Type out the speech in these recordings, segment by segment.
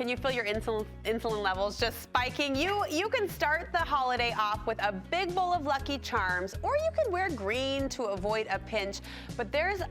Can you feel your insulin levels just spiking? You can start the holiday off with a big bowl of Lucky Charms, or you can wear green to avoid a pinch. But there's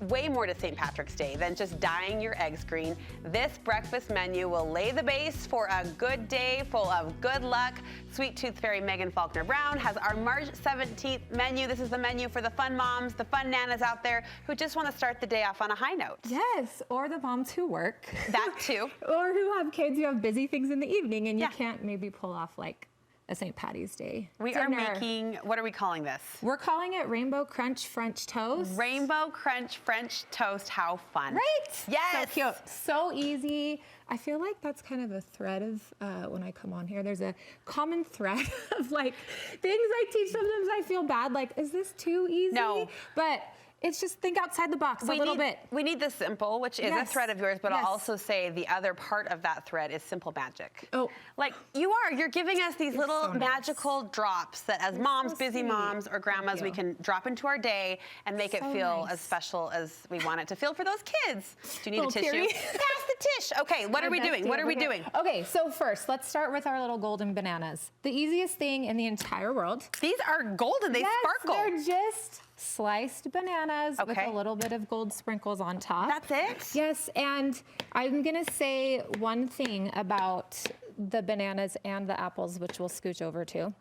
way more to St. Patrick's Day than just dyeing your eggs green. This breakfast menu will lay the base for a good day full of good luck. Sweet Tooth Fairy Megan Faulkner Brown has our March 17th menu. This is the menu for the fun moms, the fun nanas out there who just want to start the day off on a high note. Yes, or the moms who work. That too. Or who have kids who have busy things in the evening and you can't maybe pull off like a St. Patty's Day We are making, what are we calling this? We're calling it Rainbow Crunch French Toast. Rainbow Crunch French Toast. How fun. Right? Yes. So cute. So easy. I feel like that's kind of a thread of when I come on here. There's a common thread of like things I teach. Sometimes I feel bad. Like, is this too easy? No. But it's just think outside the box a little bit. We need the simple, which is a thread of yours, but I'll also say the other part of that thread is simple magic. Oh. Like you're giving us these little magical drops that as moms, busy moms or grandmas, we can drop into our day and make it feel as special as we want it to feel for those kids. Do you need a tissue? Pass the tish. Okay, what are we doing? What are we doing? Okay, so first, let's start with our little golden bananas. The easiest thing in the entire world. These are golden, they sparkle. They're just sliced bananas with a little bit of gold sprinkles on top. That's it? Yes, and I'm gonna say one thing about the bananas and the apples, which we'll scooch over to,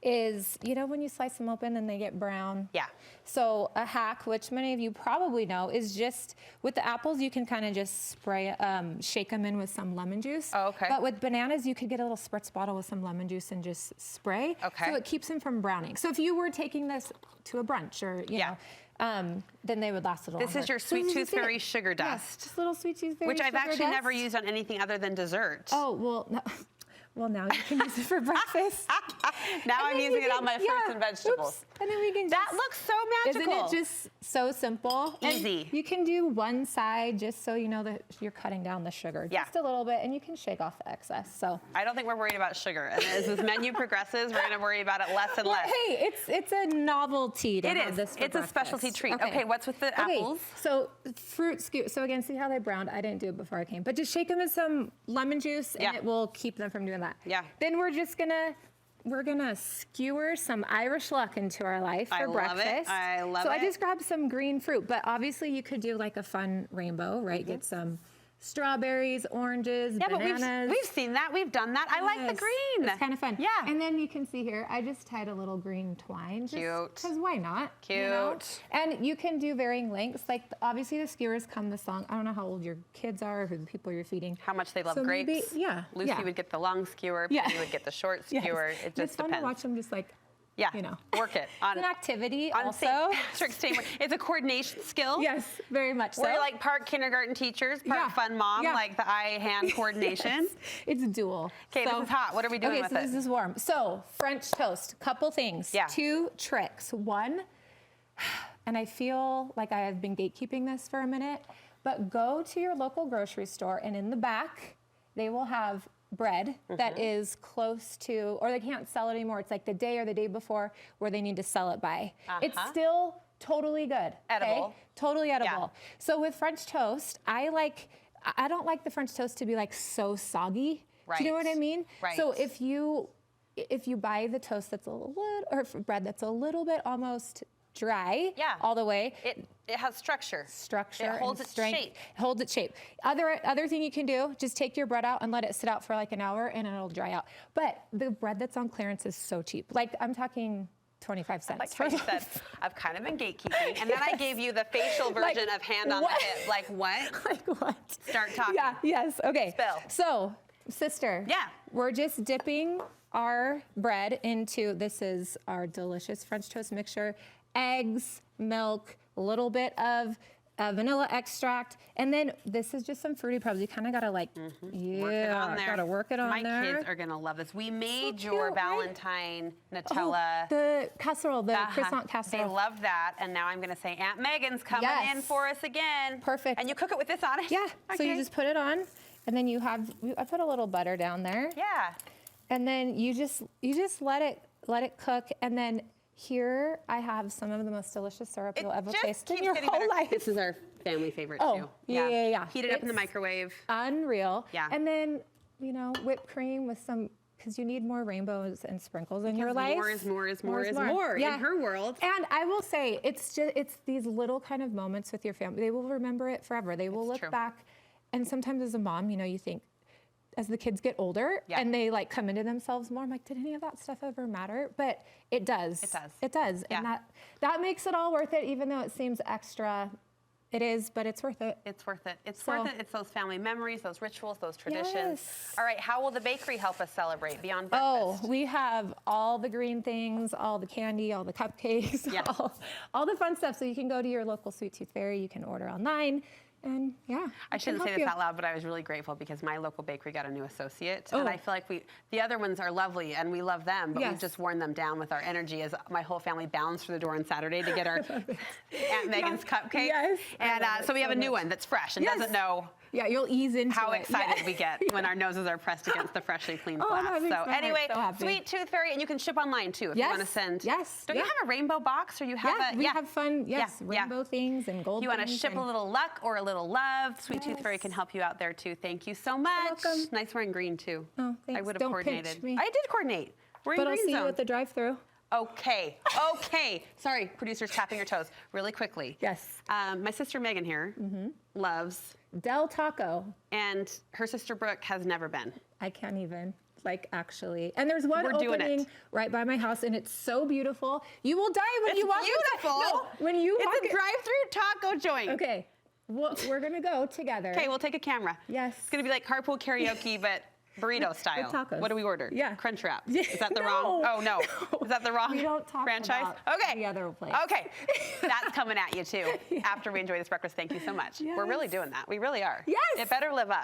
is, you know when you slice them open and they get brown? Yeah. So a hack, which many of you probably know, is just with the apples, you can kind of just spray, shake them in with some lemon juice. Oh, okay. But with bananas, you could get a little spritz bottle with some lemon juice and just spray. Okay. So it keeps them from browning. So if you were taking this to a brunch or, you know, then they would last a little longer. This is your Sweet Tooth Fairy sugar dust. Yes, just little Sweet Tooth Fairy Which I've sugar actually dust. never used on anything other than dessert. Oh, well, no. Well, now you can use it for breakfast. Now I'm using it on my fruits and vegetables. Oops. And then we can just, that looks so magical. Isn't it just so simple? Easy. And you can do one side just so you know that you're cutting down the sugar just a little bit, and you can shake off the excess. So I don't think we're worried about sugar. And as this menu progresses, we're going to worry about it less and less. Hey, it's a novelty to have this for It's breakfast. A specialty treat. Okay, what's with the apples? So fruit scoop. So again, see how they browned? I didn't do it before I came, but just shake them in some lemon juice, and it will keep them from doing that. Yeah. Then we're gonna skewer some Irish luck into our life for breakfast. I love it. So I just grabbed some green fruit, but obviously you could do like a fun rainbow, right? Get some strawberries, oranges, bananas. But we've seen that. We've done that. I like the green. It's kind of fun. Yeah. And then you can see here, I just tied a little green twine. Cute. Because why not? Cute. You know? And you can do varying lengths. Like obviously the skewers come this long. I don't know how old your kids are, who the people you're feeding. How much they love so grapes. Maybe, Lucy would get the long skewer. Penny would get the short skewer. It just it's fun depends. to watch them just like, you know. Work it. It's an activity on also. St. Patrick's Day. It's a coordination skill. Yes, very much so. We're like part kindergarten teachers, part fun mom, like the eye-hand coordination. It's dual. Okay, this is hot. What are we doing with it? Okay, so this is warm. So French toast, couple things. Yeah. 2 tricks. One, and I feel like I have been gatekeeping this for a minute, but go to your local grocery store and in the back, they will have bread that is close to, or they can't sell it anymore. It's like the day or the day before where they need to sell it by. It's still totally good. Edible. Okay? Totally edible. So with French toast, I don't like the French toast to be like so soggy. Right. Do you know what I mean? Right. So if you buy the toast that's a little, or bread that's a little bit almost dry all the way. It has structure. Structure. It holds its shape. It holds its shape. Other thing you can do, just take your bread out and let it sit out for like an hour and it'll dry out. But the bread that's on clearance is so cheap. Like I'm talking 25 cents. Like Tracy said, I've kind of been gatekeeping. And then I gave you the facial version of hand on the hip. Like what? Like what? Start talking. Yeah, yes, okay. Spill. So, sister. Yeah. We're just dipping our bread into, this is our delicious French toast mixture, eggs, milk, a little bit of vanilla extract, and then this is just some fruity pebbles. You kind of gotta like, work it on there. Gotta work it on there. My kids are gonna love this. We made So your cute, Valentine Nutella. The casserole, the croissant casserole. They love that, and now I'm gonna say Aunt Megan's coming in for us again. Perfect. And you cook it with this on it? Yeah. Okay. So you just put it on, and then I put a little butter down there. Yeah. And then you just let it cook, and then Here I have some of the most delicious syrup you'll ever just taste in keeps your getting whole better. life. This is our family favorite too. Yeah. Heat it up in the It's microwave. Unreal. Yeah. And then, you know, whipped cream with some, because you need more rainbows and sprinkles in your life. More is more Yeah. in her world. And I will say, it's these little kind of moments with your family. They will remember it forever. They will look true. back. And sometimes as a mom, you know, you think, as the kids get older and they like come into themselves more, I'm like, did any of that stuff ever matter? But it does. It does. It does. Yeah. And that makes it all worth it, even though it seems extra. It is, but it's worth it. It's worth it. It's worth it. It's those family memories, those rituals, those traditions. Yes. All right, how will the bakery help us celebrate beyond Oh, breakfast? we have all the green things, all the candy, all the cupcakes, Yeah. all the fun stuff. So you can go to your local Sweet Tooth Fairy, you can order online, and yeah. I shouldn't say this out loud, but I was really grateful because my local bakery got a new associate, Oh. and I feel like the other ones are lovely and we love them, but we've Yes. just worn them down with our energy as my whole family bounds through the door on Saturday to get our Aunt Megan's cupcake. Yes. I And love it so we have so a new much. one that's fresh and Yes. doesn't know Yeah, you'll ease into how it. excited Yeah. we get when our noses are pressed against the freshly cleaned Oh, glass. that makes So my heart anyway, so happy. Sweet Tooth Fairy, and you can ship online too if you want to Yes. send. Yes. Don't you Yeah. have a rainbow box, or you have Yeah, a? we have fun, yes, Yeah. rainbow things and gold You want to things ship and- a little luck or a little love? Sweet Tooth Fairy can help you out there too. Thank you so much. welcome. Nice wearing green too. Oh, I thanks. would have Don't pinch coordinated. me. I did coordinate. We're in But I'll green see zone. you at the drive-thru. Okay. Okay. Sorry, producers tapping your toes really quickly. Yes. My sister Megan here loves, Del Taco. and her sister Brooke has never been. I can't even, like, actually. And there's one We're doing opening it. right by my house, and it's so beautiful. You will die when It's you walk beautiful. No, when you walk It's a drive-through taco joint. Okay. Well, we're going to go together. Okay, we'll take a camera. Yes. It's gonna be like carpool karaoke, but burrito style. tacos. What do we order? Yeah. Crunch wrap. Is that the No. wrong? Oh no. Is that the wrong We don't talk franchise? about Okay. the other place. Okay. That's coming at you too. After we enjoy this breakfast, thank you so much. We're really Yes. doing that. We really are. Yes. It better live up.